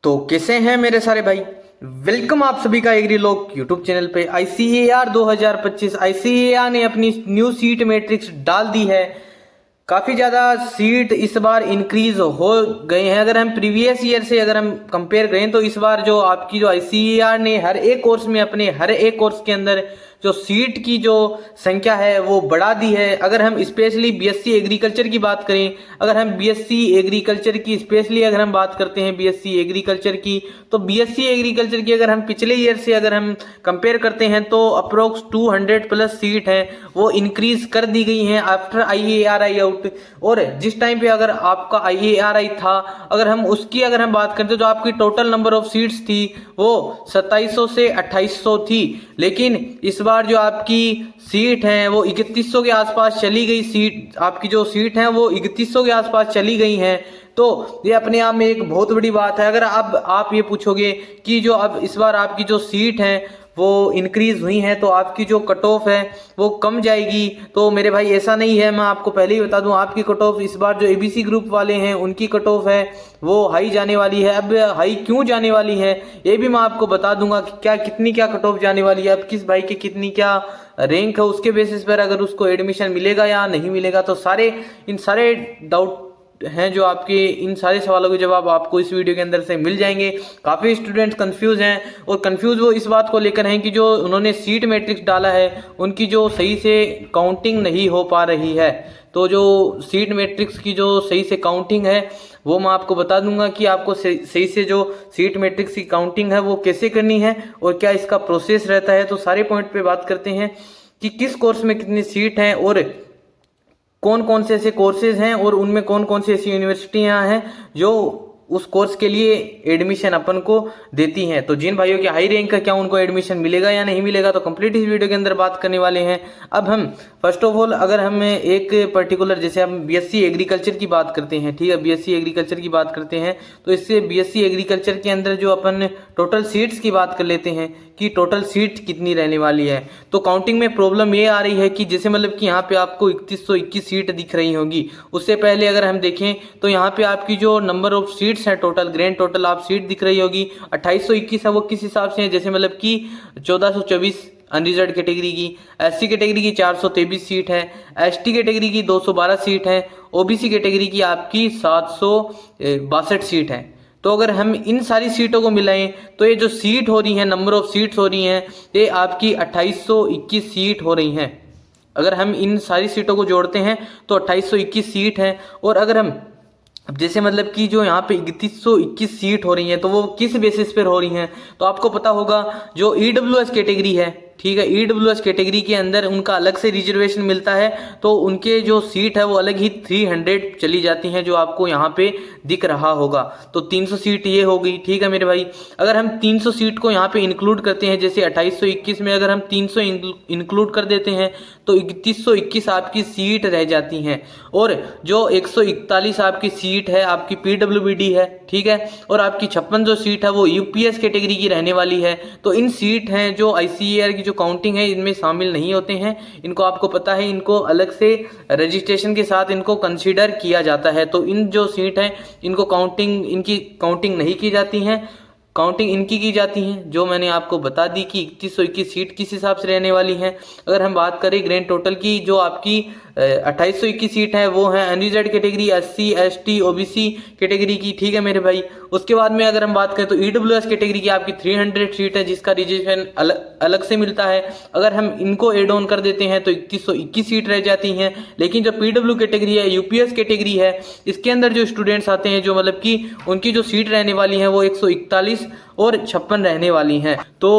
तो कैसे हैं मेरे सारे भाई। वेलकम आप सभी का एग्री लॉक यूट्यूब चैनल पे। आईसीएआर 2025 आईसीएआर ने अपनी न्यू सीट मैट्रिक्स डाल दी है। काफ़ी ज़्यादा सीट इस बार इंक्रीज हो गए हैं। अगर हम प्रीवियस ईयर से अगर हम कंपेयर करें तो इस बार जो आपकी जो आईसीएआर ने हर एक कोर्स में अपने हर एक कोर्स के अंदर जो सीट की जो संख्या है वो बढ़ा दी है। अगर हम स्पेशली बीएससी एग्रीकल्चर की बात करें, अगर हम बीएससी एग्रीकल्चर की स्पेशली अगर हम बात करते हैं बीएससी एग्रीकल्चर की, तो बीएससी एग्रीकल्चर की अगर हम पिछले ईयर से अगर हम कंपेयर करते हैं तो अप्रोक्स 200 प्लस सीट है वो इंक्रीज कर दी गई हैं आफ्टर आईएआरआई आउट। और जिस टाइम पे अगर आपका आईएआरआई था, अगर हम उसकी अगर हम बात करते तो आपकी टोटल नंबर ऑफ सीट्स थी वो 2700 से 2800 थी, लेकिन इस बार जो आपकी सीट है वो 3100 के आसपास चली गई। सीट आपकी जो सीट है वो 3100 के आसपास चली गई हैं। तो ये अपने आप में एक बहुत बड़ी बात है। अगर अब आप ये पूछोगे कि जो अब इस बार आपकी जो सीट है वो इंक्रीज हुई है तो आपकी जो कट ऑफ है वो कम जाएगी, तो मेरे भाई ऐसा नहीं है। मैं आपको पहले ही बता दूं आपकी कट ऑफ इस बार जो एबीसी ग्रुप वाले हैं उनकी कट ऑफ है वो हाई जाने वाली है। अब हाई क्यों जाने वाली है ये भी मैं आपको बता दूंगा कि क्या कितनी क्या कट ऑफ जाने वाली है। अब किस भाई की कितनी क्या रैंक है उसके बेसिस पर अगर उसको एडमिशन मिलेगा या नहीं मिलेगा, तो इन सारे डाउट हैं जो आपके इन सारे सवालों के जवाब आपको इस वीडियो के अंदर से मिल जाएंगे। काफ़ी स्टूडेंट्स कंफ्यूज हैं और कंफ्यूज वो इस बात को लेकर हैं कि जो उन्होंने सीट मैट्रिक्स डाला है उनकी जो सही से काउंटिंग नहीं हो पा रही है। तो जो सीट मैट्रिक्स की जो सही से काउंटिंग है वो मैं आपको बता दूंगा कि आपको सही से जो सीट मैट्रिक्स की काउंटिंग है वो कैसे करनी है और क्या इसका प्रोसेस रहता है। तो सारे पॉइंट पे बात करते हैं कि किस कोर्स में कितनी सीट हैं और कौन कौन से ऐसे कोर्सेज हैं और उनमें कौन कौन सी ऐसी यूनिवर्सिटियां हैं जो उस कोर्स के लिए एडमिशन अपन को देती हैं। तो जिन भाइयों की हाई रैंक है क्या उनको एडमिशन मिलेगा या नहीं मिलेगा, तो कंप्लीट इस वीडियो के अंदर बात करने वाले हैं। अब हम फर्स्ट ऑफ ऑल अगर हम एक पर्टिकुलर जैसे हम बीएससी एग्रीकल्चर की बात करते हैं, ठीक है, बीएससी एग्रीकल्चर की बात करते हैं तो इससे बीएससी एग्रीकल्चर के अंदर जो अपन टोटल सीट्स की बात कर लेते हैं कि टोटल सीट कितनी रहने वाली है। तो काउंटिंग में प्रॉब्लम ये आ रही है कि जैसे मतलब कि यहाँ पे आपको 3121 सीट दिख रही होगी, उससे पहले अगर हम देखें तो यहाँ पे आपकी जो नंबर ऑफ सीट्स है टोटल ग्रैंड टोटल आप सीट दिख रही होगी 2821 है। वो किस हिसाब से है, जैसे मतलब कि 1424 अनरिजर्व कैटेगरी की, एससी कैटेगरी की 423 सीट है, एसटी कैटेगरी की 212 सीट है, ओबीसी कैटेगरी की आपकी 762 सीट है। तो अगर हम इन सारी सीटों को मिलाएं तो ये जो सीट हो रही है नंबर ऑफ सीट्स हो रही हैं ये आपकी 2821 सीट हो रही हैं। अगर हम इन सारी सीटों को जोड़ते हैं तो 2821 सीट है। और अगर हम जैसे मतलब कि जो यहाँ पे 3121 सीट हो रही हैं तो वो किस बेसिस पर हो रही हैं, तो आपको पता होगा जो ईडब्ल्यूएस कैटेगरी है, ठीक है, ईडब्ल्यूएस कैटेगरी के अंदर उनका अलग से रिजर्वेशन मिलता है तो उनके जो सीट है वो अलग ही 300 चली जाती हैं जो आपको यहाँ पे दिख रहा होगा। तो 300 सीट ये हो गई, ठीक है मेरे भाई। अगर हम 300 सीट को यहाँ पे इंक्लूड करते हैं, जैसे 2821 में अगर हम 300 इंक्लूड कर देते हैं तो 3121 आपकी सीट रह जाती हैं। और जो 141 आपकी सीट है आपकी पीडब्ल्यूबीडी है, ठीक है, और आपकी 56 जो सीट है वो यूपीएस कैटेगरी की रहने वाली है। तो इन सीट हैं जो आईसीएआर की जो काउंटिंग है इनमें शामिल नहीं होते हैं। इनको आपको पता है इनको अलग से रजिस्ट्रेशन के साथ इनको कंसीडर किया जाता है। तो इन जो सीट हैं इनको इनकी काउंटिंग नहीं की जाती हैं, काउंटिंग इनकी की जाती हैं जो मैंने आपको बता दी कि 3121 सीट किस हिसाब से रहने वाली हैं। अगर हम बात करें ग्रैंड टोटल की, जो आपकी 2821 सीट है वो है unreserve category, SC ST OBC category की, ठीक है मेरे भाई। उसके बाद में अगर हम बात करें तो ईडब्ल्यूएस कैटेगरी की आपकी 300 सीट है जिसका रिजर्वेशन अलग से मिलता है। अगर हम इनको एड ऑन कर देते हैं तो 3121 सीट रह जाती हैं। लेकिन जो पीडब्ल्यू कैटेगरी है, यूपीएस कैटेगरी है, इसके अंदर जो स्टूडेंट्स आते हैं जो मतलब कि उनकी जो सीट रहने वाली है वो 141 और 56 रहने वाली हैं। तो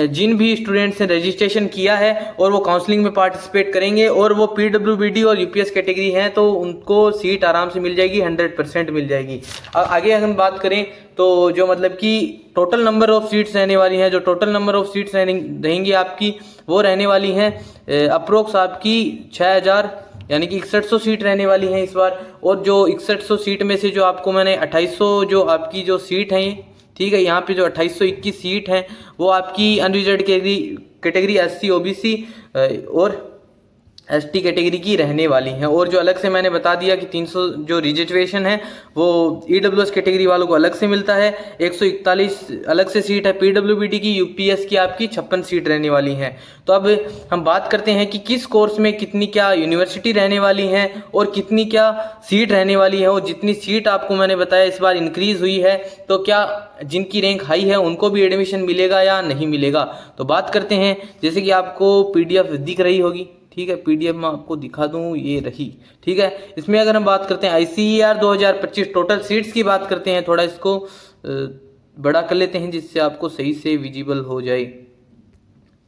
जिन भी स्टूडेंट्स ने रजिस्ट्रेशन किया है और वो काउंसलिंग में पार्टिसिपेट करेंगे और वो पीडब्ल्यूबीडी और यूपीएस कैटेगरी हैं तो उनको सीट आराम से मिल जाएगी, 100% मिल जाएगी। आगे हम बात करें तो जो मतलब कि टोटल नंबर ऑफ सीट्स रहने वाली हैं, जो टोटल नंबर ऑफ सीट्स रहेंगी आपकी वो रहने वाली हैं अप्रोक्स आपकी 6000 यानी कि 6100 सीट रहने वाली हैं इस बार। और जो 6100 सीट में से जो आपको मैंने 2800 जो आपकी जो सीट हैं, ठीक है, यहाँ पे जो 2821 सीट हैं वो आपकी अनरिजर्व कैटेगरी एससी ओबीसी और एसटी कैटेगरी की रहने वाली हैं। और जो अलग से मैंने बता दिया कि 300 जो रिजर्वेशन है वो ईडब्ल्यूएस कैटेगरी वालों को अलग से मिलता है। 141 अलग से सीट है पीडब्ल्यूबीडी की। यूपीएस की आपकी 56 सीट रहने वाली हैं। तो अब हम बात करते हैं कि किस कोर्स में कितनी क्या यूनिवर्सिटी रहने वाली हैं और कितनी क्या सीट रहने वाली है। और जितनी सीट आपको मैंने बताया इस बार इंक्रीज हुई है, तो क्या जिनकी रैंक हाई है उनको भी एडमिशन मिलेगा या नहीं मिलेगा। तो बात करते हैं, जैसे कि आपको पीडीएफ दिख रही होगी, ठीक है, पीडीएफ में आपको दिखा दूं, ये रही, ठीक है। इसमें अगर हम बात करते हैं आईसीएआर 2025 टोटल सीट्स की बात करते हैं, थोड़ा इसको बड़ा कर लेते हैं जिससे आपको सही से विजिबल हो जाए,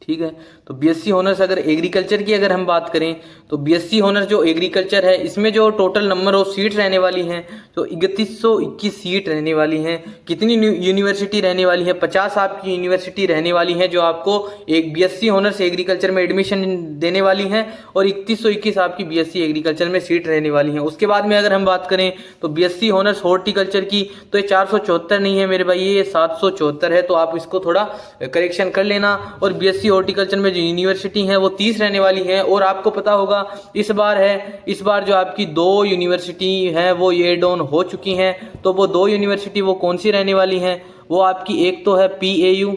ठीक है। तो बीएससी ऑनर्स अगर एग्रीकल्चर की अगर हम बात करें तो बीएससी ऑनर्स जो एग्रीकल्चर है इसमें जो टोटल नंबर ऑफ सीट रहने वाली हैं तो 3121 सीट रहने वाली हैं। कितनी यूनिवर्सिटी रहने वाली है? 50 आपकी यूनिवर्सिटी रहने वाली है जो आपको एक बीएससी ऑनर्स एग्रीकल्चर में एडमिशन देने वाली हैं और 3121 आपकी बीएससी एग्रीकल्चर में सीट रहने वाली हैं। उसके बाद में अगर हम बात करें तो बीएससी ऑनर्स हॉर्टिकल्चर की तो ये 474 नहीं है मेरे भाई, ये 774 है, तो आप इसको थोड़ा करेक्शन कर लेना। और बीएससी हॉर्टिकल्चर में यूनिवर्सिटी है वो 30 रहने वाली है। और आपको पता होगा इस बार जो आपकी 2 यूनिवर्सिटी हैं वो एड ऑन हो चुकी हैं। तो वो 2 यूनिवर्सिटी वो कौन सी रहने वाली हैं? वो आपकी एक तो है पीएयू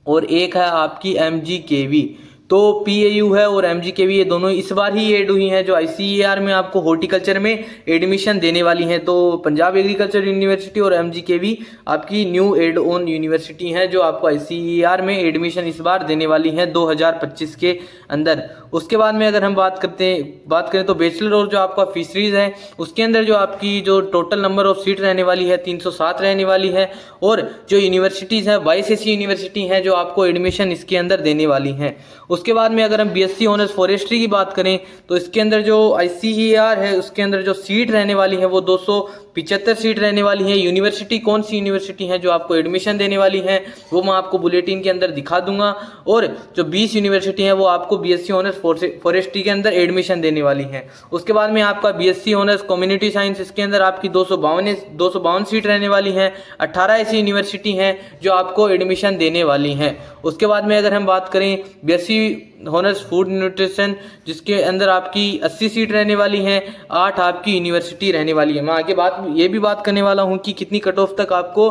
और एक है आपकी एमजीकेवी। तो पीएयू है और एमजीकेवी ये दोनों इस बार ही एड हुई हैं जो आईसीएआर में आपको हॉर्टिकल्चर में एडमिशन देने वाली हैं। तो पंजाब एग्रीकल्चर यूनिवर्सिटी और एमजीकेवी आपकी न्यू एड ऑन यूनिवर्सिटी हैं जो आपको आईसीएआर में एडमिशन इस बार देने वाली हैं 2025 के अंदर। उसके बाद में अगर हम बात करें तो बैचलर और जो आपका फिशरीज है उसके अंदर जो आपकी जो टोटल नंबर ऑफ सीट रहने वाली है 307 रहने वाली है। और जो यूनिवर्सिटीज़ हैं 22 ऐसी यूनिवर्सिटी हैं जो आपको एडमिशन इसके अंदर देने वाली हैं। उसके बाद में अगर हम बीएससी ऑनर्स फॉरेस्ट्री की बात करें तो इसके अंदर जो आईसीएआर है उसके अंदर जो सीट रहने वाली है वो 275 सीट रहने वाली है। यूनिवर्सिटी कौन सी यूनिवर्सिटी है जो आपको एडमिशन देने वाली है वो मैं आपको बुलेटिन के अंदर दिखा दूंगा। और जो 20 यूनिवर्सिटी है वो आपको बीएससी ऑनर्स फॉरेस्ट्री के अंदर एडमिशन देने वाली है। उसके बाद में आपका बीएससी ऑनर्स कम्युनिटी साइंस, इसके अंदर आपकी 252 सीट रहने वाली है। 18 ऐसी यूनिवर्सिटी हैं जो आपको एडमिशन देने वाली हैं। उसके बाद में अगर हम बात करें बीएससी ऑनर्स फूड न्यूट्रिशन जिसके अंदर आपकी 80 सीट रहने वाली हैं, 8 आपकी यूनिवर्सिटी रहने वाली है। मैं आगे ये भी बात करने वाला हूं कि कितनी कट ऑफ तक आपको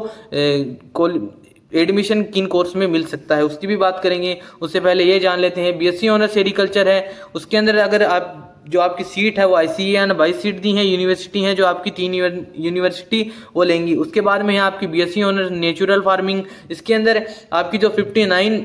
एडमिशन किन कोर्स में मिल सकता है उसकी भी बात करेंगे। उससे पहले ये जान लेते हैं बीएससी ऑनर्स एग्रीकल्चर है उसके अंदर अगर आप जो आपकी सीट है वो आईसीएआर ने 22 सीट दी हैं। यूनिवर्सिटी हैं जो आपकी 3 यूनिवर्सिटी वो लेंगी। उसके बाद में है आपकी बीएससी ऑनर्स नेचुरल फार्मिंग, इसके अंदर आपकी जो 59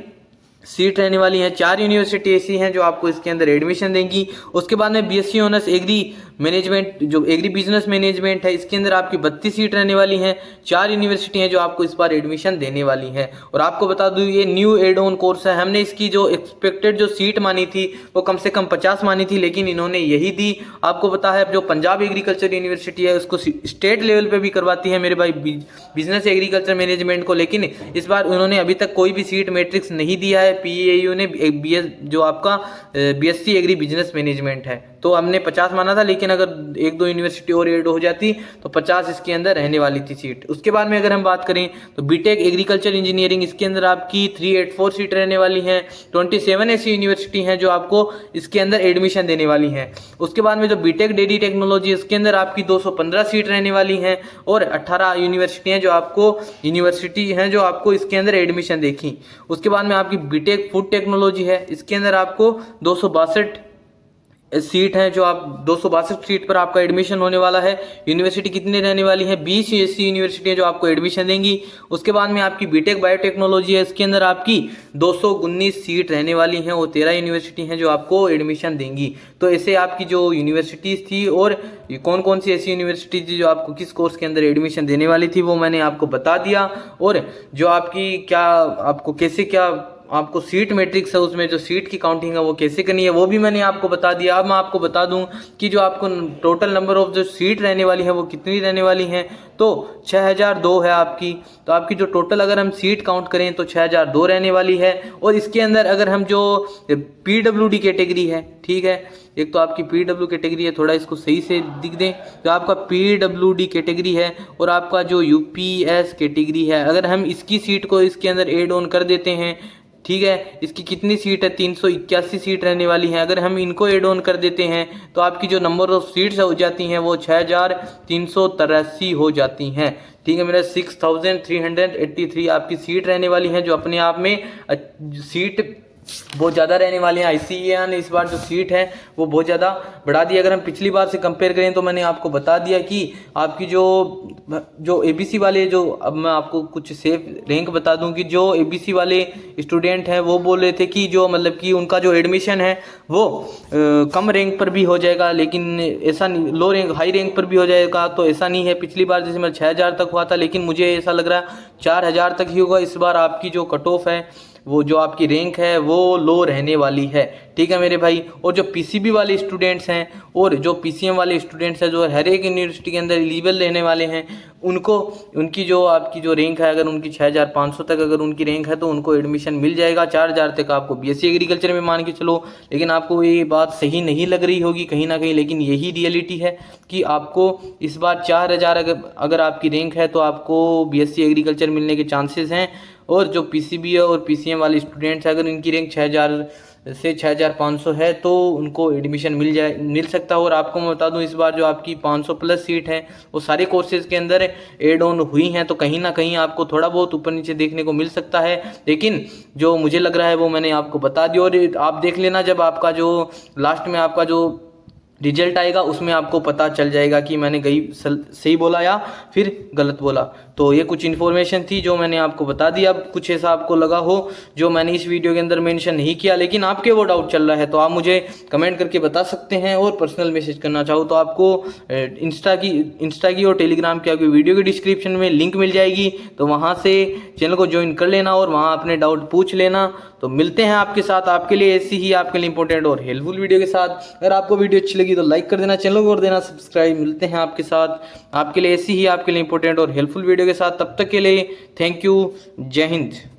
सीट रहने वाली हैं। 4 यूनिवर्सिटी ऐसी हैं जो आपको इसके अंदर एडमिशन देंगी। उसके बाद में बीएससी ऑनर्स एग्री मैनेजमेंट जो एग्री बिजनेस मैनेजमेंट है इसके अंदर आपकी 32 सीट रहने वाली हैं। 4 यूनिवर्सिटी हैं जो आपको इस बार एडमिशन देने वाली हैं। और आपको बता दूं ये न्यू एड ऑन कोर्स है। हमने इसकी जो एक्सपेक्टेड जो सीट मानी थी वो कम से कम 50 मानी थी लेकिन इन्होंने यही दी। आपको पता है जो पंजाब एग्रीकल्चर यूनिवर्सिटी है उसको स्टेट लेवल पे भी करवाती है मेरे भाई बिजनेस एग्रीकल्चर मैनेजमेंट को, लेकिन इस बार उन्होंने अभी तक कोई भी सीट मैट्रिक्स नहीं दिया है। पीएयू ने जो आपका बीएससी एग्री बिजनेस मैनेजमेंट है तो हमने 50 माना था, लेकिन अगर 1-2 यूनिवर्सिटी और ऐड हो जाती तो 50 इसके अंदर रहने वाली थी सीट। उसके बाद में अगर हम बात करें तो बीटेक एग्रीकल्चर इंजीनियरिंग इसके अंदर आपकी 384 सीट रहने वाली हैं। 27 ऐसी यूनिवर्सिटी हैं जो आपको इसके अंदर एडमिशन देने वाली हैं। उसके बाद में जो बीटेक डेयरी टेक्नोलॉजी इसके अंदर आपकी 215 सीट रहने वाली हैं और 18 यूनिवर्सिटी हैं जो आपको इसके अंदर एडमिशन देखी। उसके बाद में आपकी बीटेक फूड टेक्नोलॉजी है इसके अंदर आपको 262 सीट है जो आप 262 सीट पर आपका एडमिशन होने वाला है। यूनिवर्सिटी कितनी रहने वाली है? 20 ऐसी यूनिवर्सिटी है जो आपको एडमिशन देंगी। उसके बाद में आपकी बीटेक बायोटेक्नोलॉजी है इसके अंदर आपकी 219 सीट रहने वाली हैं और 13 यूनिवर्सिटी हैं जो आपको एडमिशन देंगी। तो ऐसे आपकी जो यूनिवर्सिटीज़ थी और कौन कौन सी ऐसी यूनिवर्सिटी थी जो आपको किस कोर्स के अंदर एडमिशन देने वाली थी वो मैंने आपको बता दिया। और जो आपकी आपको सीट मैट्रिक्स है उसमें जो सीट की काउंटिंग है वो कैसे करनी है वो भी मैंने आपको बता दिया। अब मैं आपको बता दूं कि जो आपको टोटल नंबर ऑफ जो सीट रहने वाली है वो कितनी रहने वाली हैं तो 6002 है आपकी। तो आपकी जो टोटल अगर हम सीट काउंट करें तो 6002 रहने वाली है। और इसके अंदर अगर हम जो पीडब्ल्यूडी कैटेगरी है, ठीक है, एक तो आपकी पीडब्ल्यू कैटेगरी है, थोड़ा इसको सही से दिख दें तो आपका पीडब्ल्यूडी कैटेगरी है और आपका जो यूपीएस कैटेगरी है अगर हम इसकी सीट को इसके अंदर एड ऑन कर देते हैं ठीक है। इसकी कितनी सीट है, 381 सीट रहने वाली हैं। अगर हम इनको एड ऑन कर देते हैं तो आपकी जो नंबर ऑफ सीट्स हो जाती हैं वो 6383 हो जाती हैं। ठीक है मेरा 6383 आपकी सीट रहने वाली हैं, जो अपने आप में सीट बहुत ज़्यादा रहने वाली हैं। आईसीएआर ने इस बार जो सीट है वो बहुत ज़्यादा बढ़ा दी। अगर हम पिछली बार से कंपेयर करें तो मैंने आपको बता दिया कि आपकी जो एबीसी वाले, जो अब मैं आपको कुछ सेफ रैंक बता दूं कि जो एबीसी वाले स्टूडेंट हैं वो बोल रहे थे कि जो मतलब कि उनका जो एडमिशन है वो कम रैंक पर भी हो जाएगा, लेकिन ऐसा नहीं, लो रैंक हाई रैंक पर भी हो जाएगा। तो ऐसा नहीं है। पिछली बार जैसे मैं 6000 तक हुआ था, लेकिन मुझे ऐसा लग रहा है 4000 तक ही होगा। इस बार आपकी जो कट ऑफ है, वो जो आपकी रैंक है वो लो रहने वाली है। ठीक है मेरे भाई। और जो पीसीबी वाले स्टूडेंट्स हैं और जो पीसीएम वाले स्टूडेंट्स हैं, जो हर एक यूनिवर्सिटी के अंदर एलिजिबल रहने वाले हैं, उनको उनकी जो आपकी जो रैंक है, अगर उनकी 6500 तक अगर उनकी रैंक है तो उनको एडमिशन मिल जाएगा। 4000 तक आपको बीएससी एग्रीकल्चर में मान के चलो। लेकिन आपको ये बात सही नहीं लग रही होगी कहीं ना कहीं, लेकिन यही रियलिटी है कि आपको इस बार 4000 अगर आपकी रैंक है तो आपको बीएससी एग्रीकल्चर मिलने के चांसेस हैं। और जो पीसीबी और पीसीएम वाले स्टूडेंट्स हैं, अगर इनकी रैंक 6000 से 6500 है तो उनको एडमिशन मिल सकता है। और आपको मैं बता दूं, इस बार जो आपकी 500 प्लस सीट है वो सारे कोर्सेज के अंदर एड ऑन हुई हैं, तो कहीं ना कहीं आपको थोड़ा बहुत ऊपर नीचे देखने को मिल सकता है। लेकिन जो मुझे लग रहा है वो मैंने आपको बता दिया। और आप देख लेना, जब आपका जो लास्ट में आपका जो रिजल्ट आएगा उसमें आपको पता चल जाएगा कि मैंने सही बोला या फिर गलत बोला। तो ये कुछ इन्फॉर्मेशन थी जो मैंने आपको बता दी। अब कुछ ऐसा आपको लगा हो जो मैंने इस वीडियो के अंदर मेंशन नहीं किया, लेकिन आपके वो डाउट चल रहा है, तो आप मुझे कमेंट करके बता सकते हैं। और पर्सनल मैसेज करना चाहो तो आपको इंस्टा की और टेलीग्राम की आपकी वीडियो के डिस्क्रिप्शन में लिंक मिल जाएगी, तो वहाँ से चैनल को ज्वाइन कर लेना और वहाँ अपने डाउट पूछ लेना। तो मिलते हैं आपके साथ, आपके लिए ऐसी ही आपके लिए इंपॉर्टेंट और हेल्पफुल वीडियो के साथ। अगर आपको वीडियो अच्छी लगी तो लाइक कर देना, चैनल को कर देना सब्सक्राइब। मिलते हैं आपके साथ आपके लिए ऐसी ही आपके लिए इंपॉर्टेंट और हेल्पफुल वीडियो के साथ। तब तक के लिए थैंक यू। जय हिंद।